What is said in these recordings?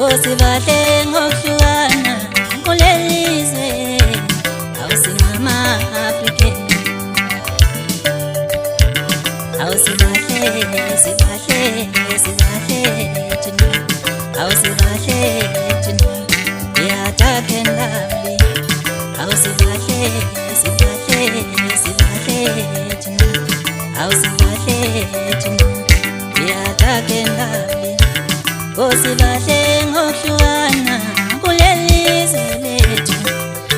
Sibahle ngokuhlukana kulelizwe awusingama-African awusibahle sibahle sibahle thina awusibahle thina we are dark and lovely awusibahle sibahle sibahle thina awusibahle thina we are dark and lovely Sibahle ngokuhlukana kulelizwe lethu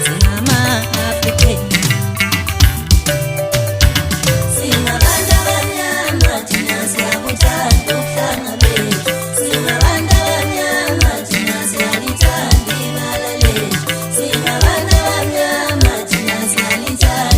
singama-African Singabantu abamnyama thina siyakuthanda ubuhlanga bethu Singabantu abamnyama thina siyalithanda ibala lethu Singabantu abamnyama thina siyalithanda